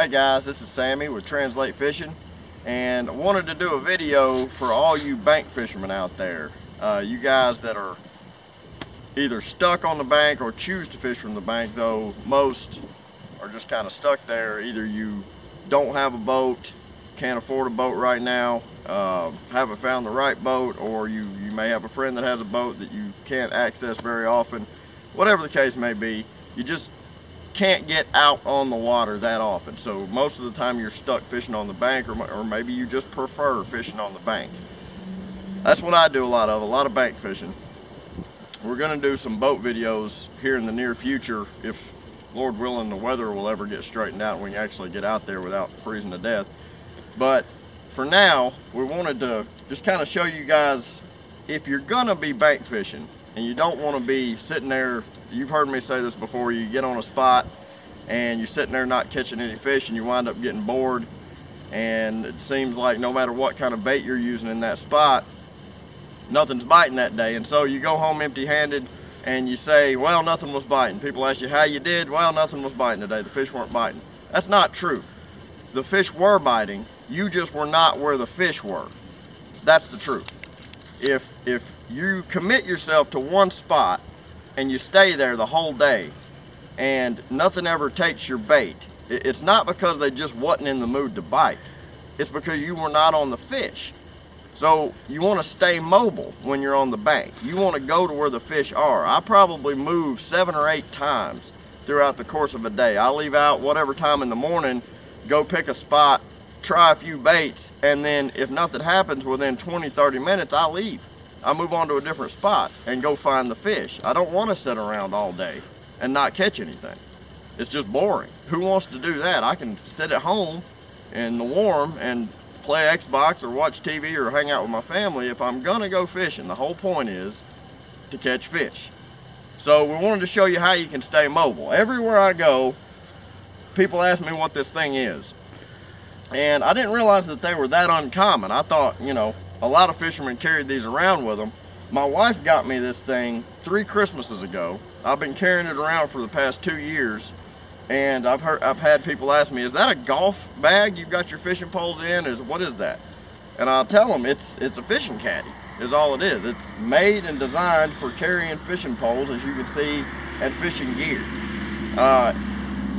Hi guys, this is Sammy with Translate Fishing, and I wanted to do a video for all you bank fishermen out there. You guys that are either stuck on the bank or choose to fish from the bank, though most are just kind of stuck there. Either you don't have a boat, can't afford a boat right now, haven't found the right boat, or you may have a friend that has a boat that you can't access very often. Whatever the case may be, you just can't get out on the water that often. So most of the time you're stuck fishing on the bank, or maybe you just prefer fishing on the bank. That's what I do a lot of bank fishing. We're going to do some boat videos here in the near future if Lord willing the weather will ever get straightened out and we can actually get out there without freezing to death. But for now, we wanted to just kind of show you guys, if you're going to be bank fishing and you don't want to be sitting there, you've heard me say this before, you get on a spot and you're sitting there not catching any fish and you wind up getting bored, and it seems like no matter what kind of bait you're using in that spot, nothing's biting that day. And so you go home empty-handed and you say, well, nothing was biting. People ask you how you did. Well, nothing was biting today. The fish weren't biting. That's not true. The fish were biting. You just were not where the fish were. That's the truth. If you commit yourself to one spot and you stay there the whole day and nothing ever takes your bait, it's not because they just wasn't in the mood to bite. It's because you were not on the fish. So you want to stay mobile when you're on the bank. You want to go to where the fish are. I probably move 7 or 8 times throughout the course of a day. I leave out whatever time in the morning, go pick a spot, try a few baits, and then if nothing happens within 20-30 minutes, I leave. I move on to a different spot and go find the fish. I don't want to sit around all day and not catch anything. It's just boring. Who wants to do that? I can sit at home in the warm and play Xbox or watch TV or hang out with my family. If I'm gonna go fishing, the whole point is to catch fish. So we wanted to show you how you can stay mobile. Everywhere I go, people ask me what this thing is. And I didn't realize that they were that uncommon. I thought, you know, a lot of fishermen carried these around with them. My wife got me this thing 3 Christmases ago. I've been carrying it around for the past 2 years. And I've had people ask me, is that a golf bag you've got your fishing poles in? What is that? And I'll tell them it's a fishing caddy is all it is. It's made and designed for carrying fishing poles, as you can see, and fishing gear.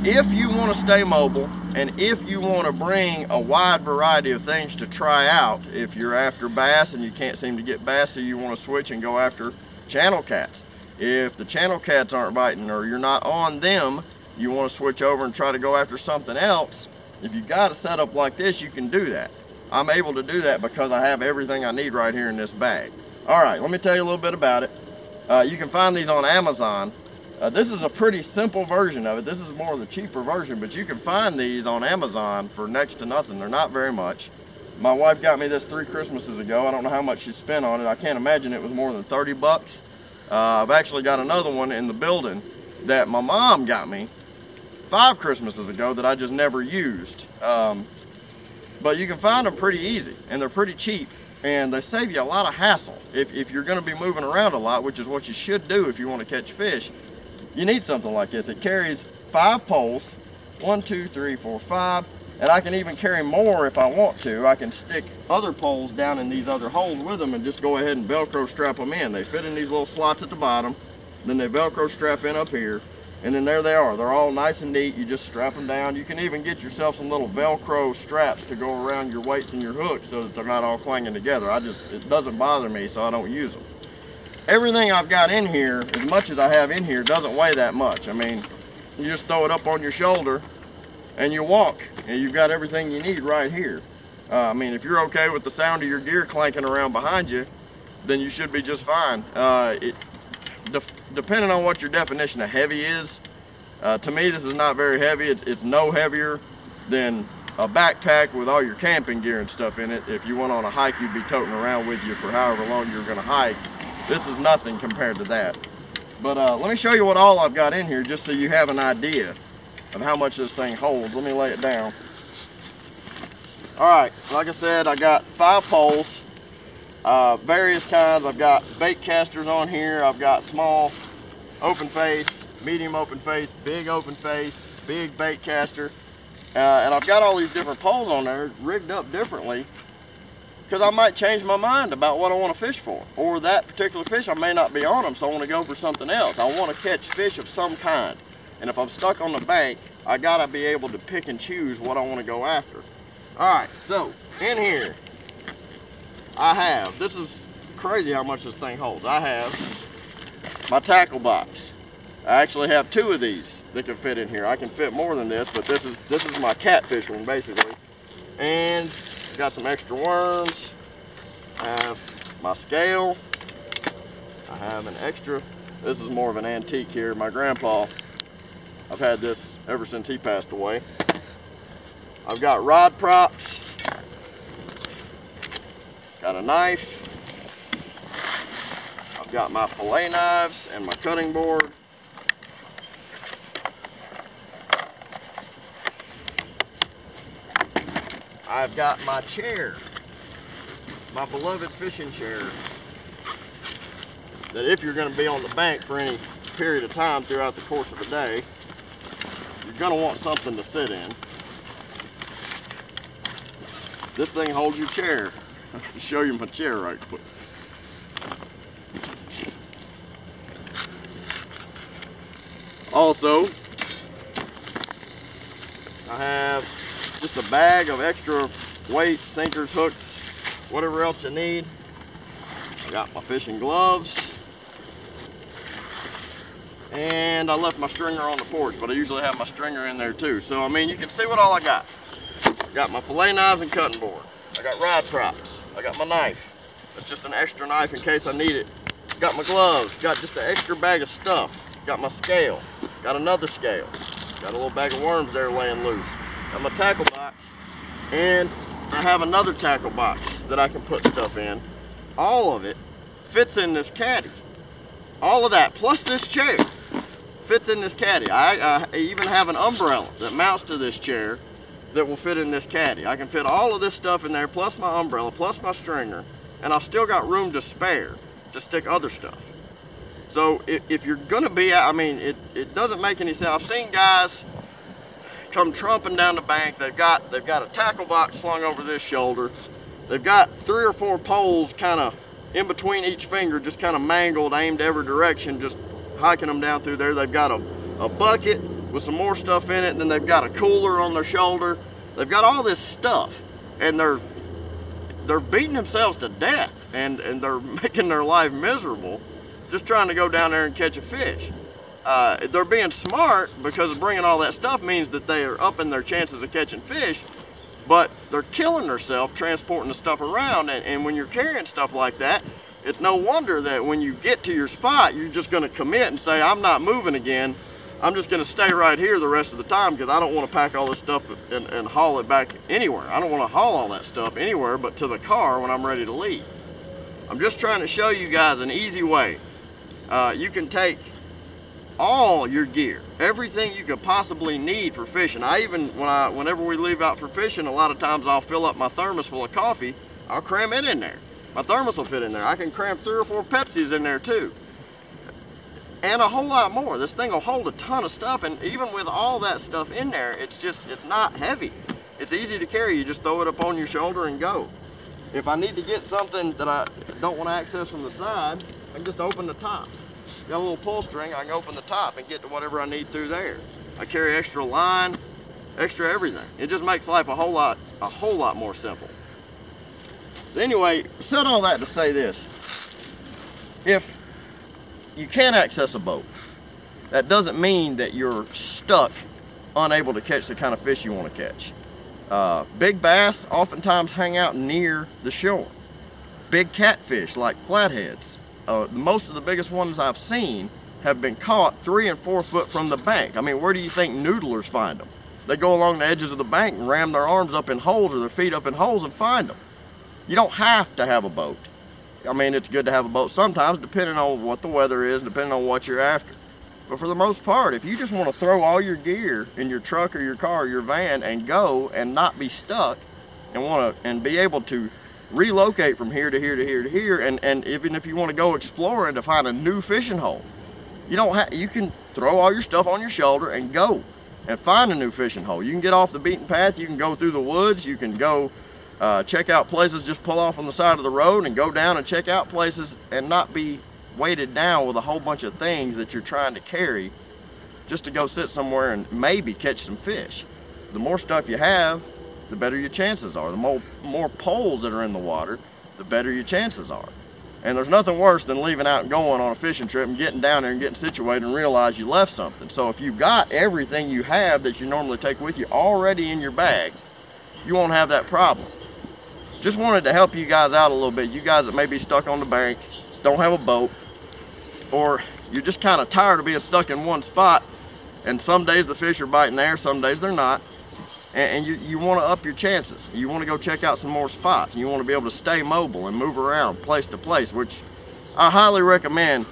If you want to stay mobile, and if you want to bring a wide variety of things to try out, if you're after bass and you can't seem to get bass, so you want to switch and go after channel cats. If the channel cats aren't biting or you're not on them, you want to switch over and try to go after something else. If you got a setup like this, you can do that. I'm able to do that because I have everything I need right here in this bag. All right, let me tell you a little bit about it. You can find these on Amazon. This is a pretty simple version of it. This is more of the cheaper version, but you can find these on Amazon for next to nothing. They're not very much. My wife got me this 3 Christmases ago. I don't know how much she spent on it. I can't imagine it was more than 30 bucks. I've actually got another one in the building that my mom got me 5 Christmases ago that I just never used. But you can find them pretty easy, and they're pretty cheap, and they save you a lot of hassle. If you're going to be moving around a lot, which is what you should do if you want to catch fish, you need something like this. It carries 5 poles, 1, 2, 3, 4, 5, and I can even carry more if I want to. I can stick other poles down in these other holes with them and just go ahead and Velcro strap them in. They fit in these little slots at the bottom, then they Velcro strap in up here, and then there they are. They're all nice and neat. You just strap them down. You can even get yourself some little Velcro straps to go around your weights and your hooks so that they're not all clanging together. It doesn't bother me, so I don't use them. Everything I've got in here, as much as I have in here, doesn't weigh that much. I mean, you just throw it up on your shoulder and you walk, and you've got everything you need right here. I mean, if you're okay with the sound of your gear clanking around behind you, then you should be just fine. Depending on what your definition of heavy is, to me this is not very heavy. It's no heavier than a backpack with all your camping gear and stuff in it. If you went on a hike, you'd be toting around with you for however long you're going to hike. This is nothing compared to that. But let me show you what all I've got in here, just so you have an idea of how much this thing holds. Let me lay it down. All right, like I said, I got 5 poles. Various kinds. I've got bait casters on here. I've got small open face, medium open face, big open face, big bait caster. And I've got all these different poles on there rigged up differently because I might change my mind about what I want to fish for. Or that particular fish, I may not be on them, so I want to go for something else. I want to catch fish of some kind. And if I'm stuck on the bank, I gotta be able to pick and choose what I want to go after. All right, so in here, I have, this is crazy how much this thing holds. I have my tackle box. I actually have 2 of these that can fit in here. I can fit more than this, but this is my catfish one basically. And got some extra worms. I have my scale. I have an extra, this is more of an antique here. My grandpa, I've had this ever since he passed away. I've got rod props. Got a knife. I've got my fillet knives and my cutting board. I've got my chair, my beloved fishing chair, that if you're going to be on the bank for any period of time throughout the course of the day, you're going to want something to sit in. This thing holds your chair. I'll show you my chair right quick. Also, I have just a bag of extra weights, sinkers, hooks, whatever else you need. I got my fishing gloves. And I left my stringer on the porch, but I usually have my stringer in there too. So, I mean, you can see what all I got. Got my fillet knives and cutting board. I got rod props. I got my knife. That's just an extra knife in case I need it. Got my gloves. Got just an extra bag of stuff. Got my scale. Got another scale. Got a little bag of worms there laying loose. Got my tackle box. And I have another tackle box that I can put stuff in. All of it fits in this caddy. All of that, plus this chair, fits in this caddy. I even have an umbrella that mounts to this chair that will fit in this caddy. I can fit all of this stuff in there, plus my umbrella, plus my stringer, and I've still got room to spare to stick other stuff. So if you're gonna be, I mean, it doesn't make any sense. I've seen guys come trumping down the bank. They've got a tackle box slung over this shoulder. They've got 3 or 4 poles kind of in between each finger, just kind of mangled, aimed every direction, just hiking them down through there. They've got a bucket with some more stuff in it, and then they've got a cooler on their shoulder. They've got all this stuff, and they're beating themselves to death, and they're making their life miserable just trying to go down there and catch a fish. They're being smart because bringing all that stuff means that they are upping their chances of catching fish, but they're killing themselves transporting the stuff around. And when you're carrying stuff like that, it's no wonder that when you get to your spot, you're just going to commit and say, I'm not moving again. I'm just going to stay right here the rest of the time because I don't want to pack all this stuff and haul it back anywhere. I don't want to haul all that stuff anywhere but to the car when I'm ready to leave. I'm just trying to show you guys an easy way. You can take all your gear, everything you could possibly need for fishing. Whenever we leave out for fishing, a lot of times I'll fill up my thermos full of coffee. I'll cram it in there. My thermos will fit in there. I can cram 3 or 4 Pepsis in there too. And a whole lot more. This thing will hold a ton of stuff, and even with all that stuff in there, it's not heavy. It's easy to carry. You just throw it up on your shoulder and go. If I need to get something that I don't want to access from the side, I can just open the top. Got a little pull string, I can open the top and get to whatever I need through there. I carry extra line, extra everything. It just makes life a whole lot more simple. So anyway, said all that to say this. If you can't access a boat, that doesn't mean that you're stuck, unable to catch the kind of fish you want to catch. Big bass oftentimes hang out near the shore. Big catfish like flatheads. Most of the biggest ones I've seen have been caught 3 and 4 foot from the bank. I mean, where do you think noodlers find them? They go along the edges of the bank and ram their arms up in holes or their feet up in holes and find them. You don't have to have a boat. I mean, it's good to have a boat sometimes, depending on what the weather is, depending on what you're after. But for the most part, if you just want to throw all your gear in your truck or your car or your van and go and not be stuck and be able to relocate from here to here to here to here, and even if you want to go exploring to find a new fishing hole, you can throw all your stuff on your shoulder and go. and find a new fishing hole. You can get off the beaten path, you can go through the woods, you can go check out places, just pull off on the side of the road and go down and check out places and not be weighted down with a whole bunch of things that you're trying to carry just to go sit somewhere and maybe catch some fish. The more stuff you have, the better your chances are. The more poles that are in the water, the better your chances are. And there's nothing worse than leaving out and going on a fishing trip and getting down there and getting situated and realize you left something. So if you've got everything you have that you normally take with you already in your bag, you won't have that problem. Just wanted to help you guys out a little bit. You guys that may be stuck on the bank, don't have a boat, or you're just kind of tired of being stuck in one spot, and some days the fish are biting there, some days they're not, and you want to up your chances. You want to go check out some more spots, and you want to be able to stay mobile and move around place to place, which I highly recommend.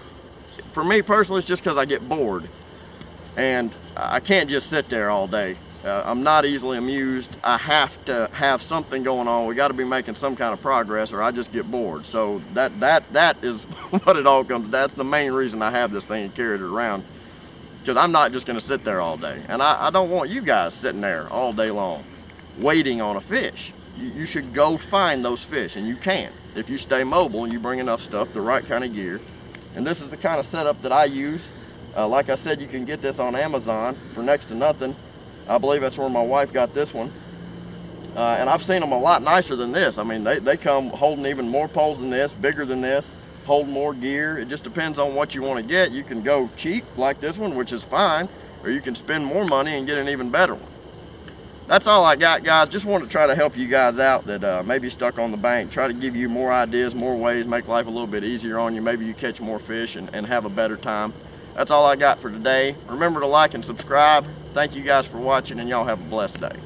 For me personally, it's just because I get bored, and I can't just sit there all day. I'm not easily amused. I have to have something going on. We got to be making some kind of progress, or I just get bored. So that is what it all comes to. That's the main reason I have this thing and carry it around, because I'm not just going to sit there all day. And I don't want you guys sitting there all day long waiting on a fish. You should go find those fish, and you can if you stay mobile and you bring enough stuff, the right kind of gear. And this is the kind of setup that I use. Like I said, you can get this on Amazon for next to nothing. I believe that's where my wife got this one. And I've seen them a lot nicer than this. I mean, they come holding even more poles than this, bigger than this, hold more gear. It just depends on what you want to get. You can go cheap like this one, which is fine, or you can spend more money and get an even better one. That's all I got, guys. Just want to try to help you guys out that may be stuck on the bank. Try to give you more ideas, more ways, make life a little bit easier on you. Maybe you catch more fish and have a better time. That's all I got for today. Remember to like and subscribe. Thank you guys for watching, and y'all have a blessed day.